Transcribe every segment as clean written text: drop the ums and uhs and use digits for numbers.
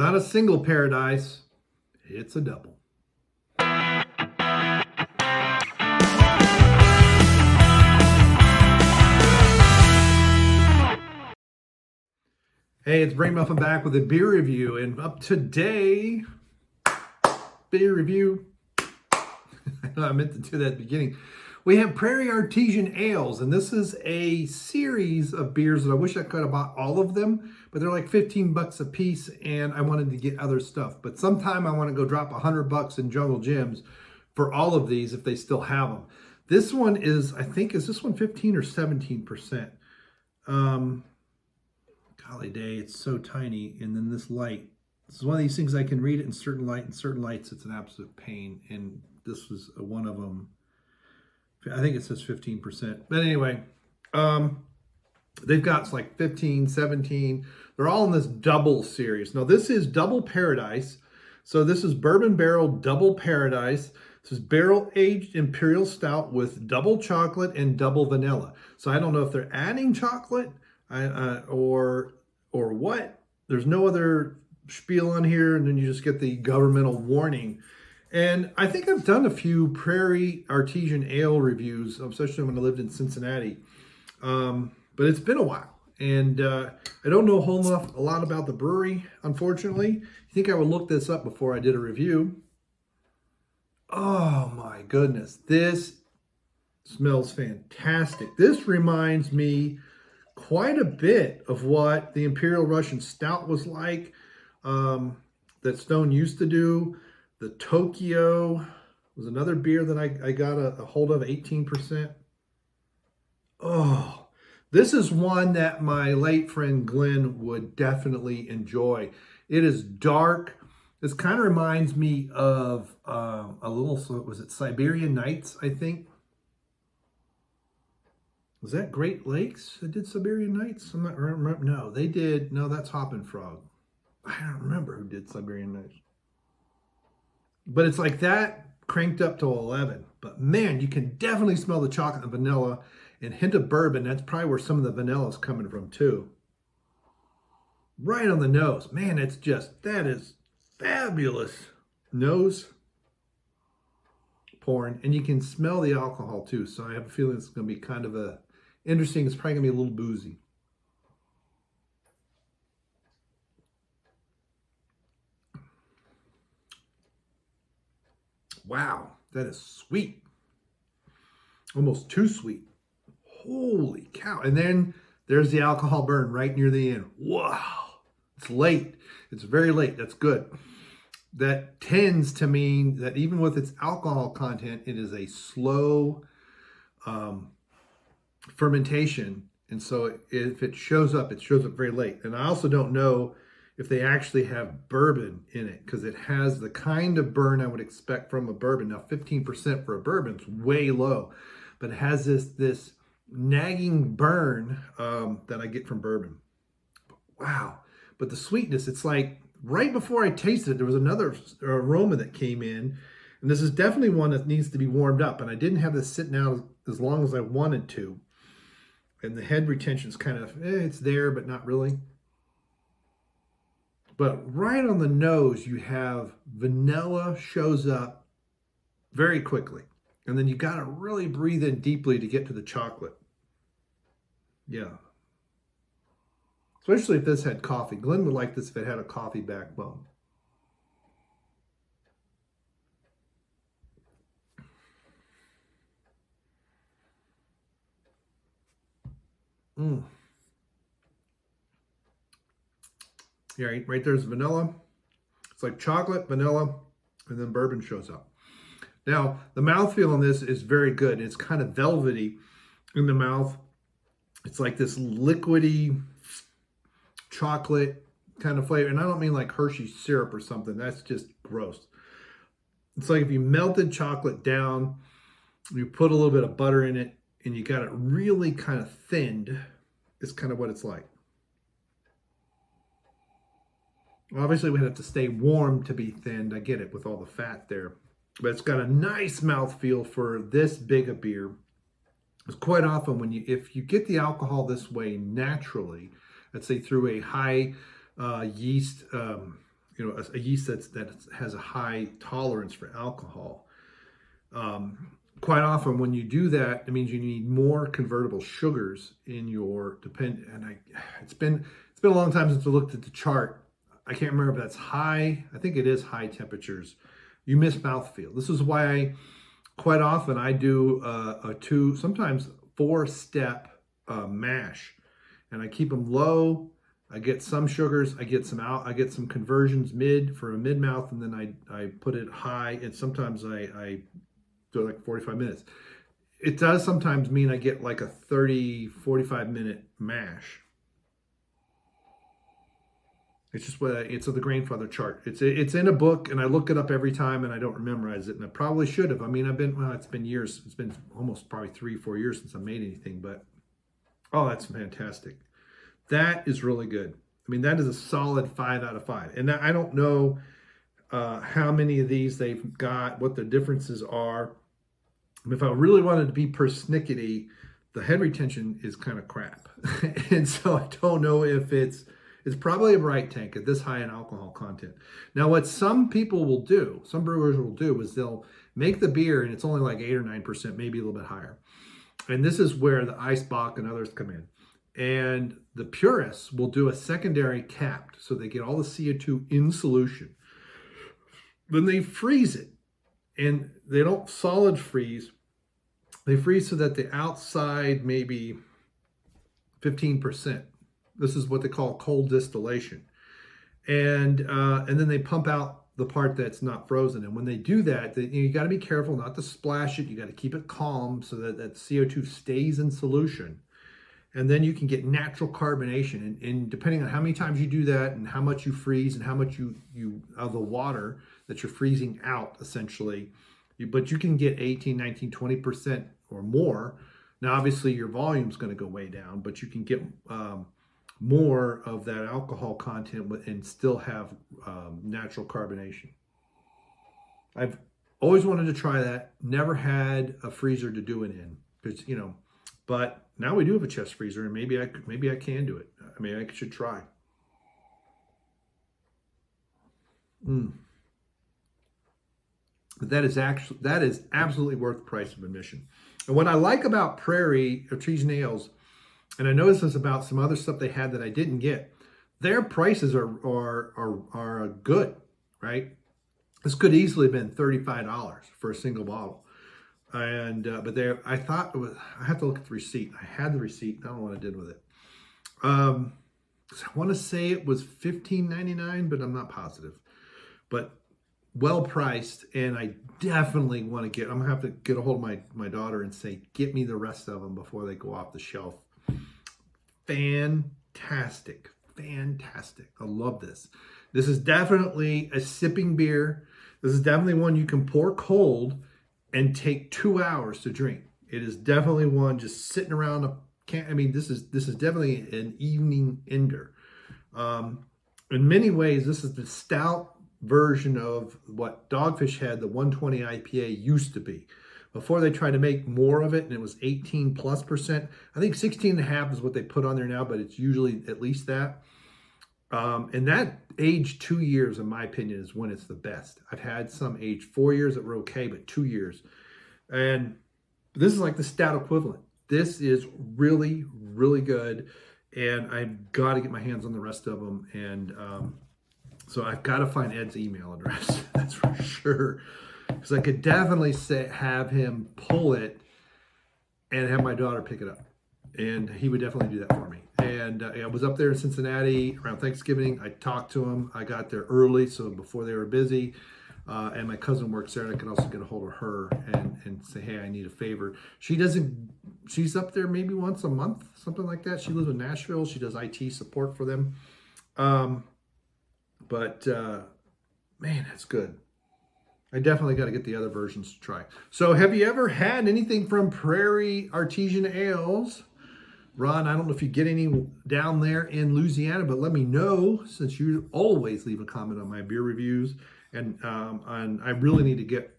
Not a single paradise, it's a double. Hey, it's Bryon back with a beer review, and up today, beer review. I meant to do that at the beginning. We have Prairie Artisan Ales, and this is a series of beers that I wish I could have bought all of them, but they're like 15 bucks a piece, and I wanted to get other stuff. But sometime I want to go drop 100 bucks in Jungle Gyms for all of these if they still have them. This one is, I think, is this one 15 or 17%? Golly day, it's so tiny, and then this light. This is one of these things I can read it in certain light, and certain lights it's an absolute pain, and this was one of them. I think it says 15%. But anyway, they've got like 15, 17. They're all in this double series. Now, this is Double Paradise. So this is Bourbon Barrel Double Paradise. This is barrel-aged Imperial Stout with double chocolate and double vanilla. So I don't know if they're adding chocolate or what. There's no other spiel on here, and then you just get the governmental warning. And I think I've done a few Prairie Artisan Ale reviews, especially when I lived in Cincinnati. But it's been a while. And I don't know a lot about the brewery, unfortunately. I think I would look this up before I did a review. Oh my goodness. This smells fantastic. This reminds me quite a bit of what the Imperial Russian Stout was like, that Stone used to do. The Tokyo was another beer that I got a hold of, 18%. Oh, this is one that my late friend Glenn would definitely enjoy. It is dark. This kind of reminds me of was it Siberian Nights, I think? Was that Great Lakes that did Siberian Nights? I'm not remember. No, they did. No, that's Hoppin' Frog. I don't remember who did Siberian Nights. But it's like that cranked up to 11. But man, you can definitely smell the chocolate and vanilla and hint of bourbon. That's probably where some of the vanilla is coming from too. Right on the nose. Man, it's just, that is fabulous. Nose pouring. And you can smell the alcohol too. So I have a feeling it's going to be kind of interesting. It's probably going to be a little boozy. Wow, that is sweet. Almost too sweet. Holy cow. And then there's the alcohol burn right near the end. Wow. It's late. It's very late. That's good. That tends to mean that even with its alcohol content, it is a slow fermentation. And so if it shows up very late. And I also don't know if they actually have bourbon in it, because it has the kind of burn I would expect from a bourbon. Now, 15% for a bourbon is way low, but it has this nagging burn that I get from bourbon. Wow. But the sweetness, it's like right before I tasted it, there was another aroma that came in, and this is definitely one that needs to be warmed up, and I didn't have this sitting out as long as I wanted to. And the head retention is kind of, it's there, but not really. But right on the nose, you have vanilla shows up very quickly. And then you got to really breathe in deeply to get to the chocolate. Yeah. Especially if this had coffee. Glenn would like this if it had a coffee backbone. Yeah, right there's vanilla. It's like chocolate, vanilla, and then bourbon shows up. Now, the mouthfeel on this is very good. It's kind of velvety in the mouth. It's like this liquidy chocolate kind of flavor. And I don't mean like Hershey's syrup or something. That's just gross. It's like if you melted chocolate down, you put a little bit of butter in it, and you got it really kind of thinned. It's kind of what it's like. Obviously, we have to stay warm to be thinned. I get it with all the fat there. But it's got a nice mouthfeel for this big a beer. It's quite often if you get the alcohol this way naturally, let's say through a high yeast a yeast that has a high tolerance for alcohol. Quite often when you do that, it means you need more convertible sugars in your it's been a long time since I looked at the chart. I can't remember if that's high. I think it is high temperatures. You miss mouthfeel. This is why quite often I do a 2, sometimes 4-step mash, and I keep them low. I get some sugars, I get some conversions for a mid mouth, and then I put it high, and sometimes I do like 45 minutes. It does sometimes mean I get like a 30-45 minute mash. It's just it's the Grainfather chart. It's in a book, and I look it up every time, and I don't memorize it, and I probably should have. I mean, it's been years. It's been almost probably 3-4 years since I made anything, but oh, that's fantastic. That is really good. I mean, that is a solid 5 out of 5. And I don't know how many of these they've got, what the differences are. If I really wanted to be persnickety, the head retention is kind of crap. And so I don't know if it's probably a bright tank at this high in alcohol content. Now, what some people will do, some brewers will do, is they'll make the beer and it's only like 8 or 9%, maybe a little bit higher. And this is where the Eisbach and others come in. And the purists will do a secondary capped, so they get all the CO2 in solution. Then they freeze it, and they don't solid freeze. They freeze so that the outside maybe 15%. This is what they call cold distillation, and then they pump out the part that's not frozen. And when they do that, you got to be careful not to splash it. You got to keep it calm so that CO2 stays in solution. And then you can get natural carbonation. And depending on how many times you do that and how much you freeze and how much you of the water that you're freezing out, essentially, but you can get 18, 19, 20% or more. Now, obviously, your volume's going to go way down, but you can get more of that alcohol content and still have natural carbonation. I've always wanted to try that. Never had a freezer to do it in, because but now we do have a chest freezer, and maybe I can do it. I mean, I should try. But that is absolutely worth the price of admission. And what I like about Prairie Artisan ales, and I noticed this about some other stuff they had that I didn't get, their prices are good, right? This could easily have been $35 for a single bottle. And but I thought I have to look at the receipt. I had the receipt. I don't know what I did with it. I want to say it was $15.99, but I'm not positive. But well priced, and I definitely want to I'm gonna have to get a hold of my daughter and say, get me the rest of them before they go off the shelf. Fantastic. I love this. This is definitely a sipping beer. This is definitely one you can pour cold and take 2 hours to drink. It is definitely one just sitting around this is definitely an evening ender. In many ways, this is the stout version of what Dogfish had, the 120 IPA used to be. Before they tried to make more of it, and it was 18+%. I think 16.5 is what they put on there now, but it's usually at least that. And that age 2 years, in my opinion, is when it's the best. I've had some age 4 years that were okay, but 2 years. And this is like the stout equivalent. This is really, really good. And I've got to get my hands on the rest of them. And so I've got to find Ed's email address. That's for sure. Because I could definitely have him pull it and have my daughter pick it up. And he would definitely do that for me. And I was up there in Cincinnati around Thanksgiving. I talked to him. I got there early, so before they were busy. And my cousin works there, and I could also get a hold of her and say, hey, I need a favor. She's up there maybe once a month, something like that. She lives in Nashville. She does IT support for them. But man, that's good. I definitely got to get the other versions to try. So have you ever had anything from Prairie Artisan Ales? Ron, I don't know if you get any down there in Louisiana, but let me know, since you always leave a comment on my beer reviews. And I really need to get,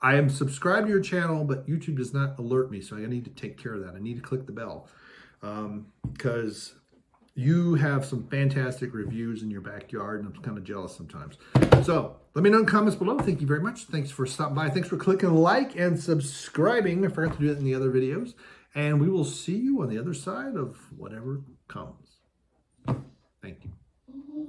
I am subscribed to your channel, but YouTube does not alert me. So I need to take care of that. I need to click the bell because you have some fantastic reviews in your backyard, and I'm kind of jealous sometimes. So let me know in the comments below. Thank you very much. Thanks for stopping by. Thanks for clicking like and subscribing. I forgot to do that in the other videos. And we will see you on the other side of whatever comes. Thank you.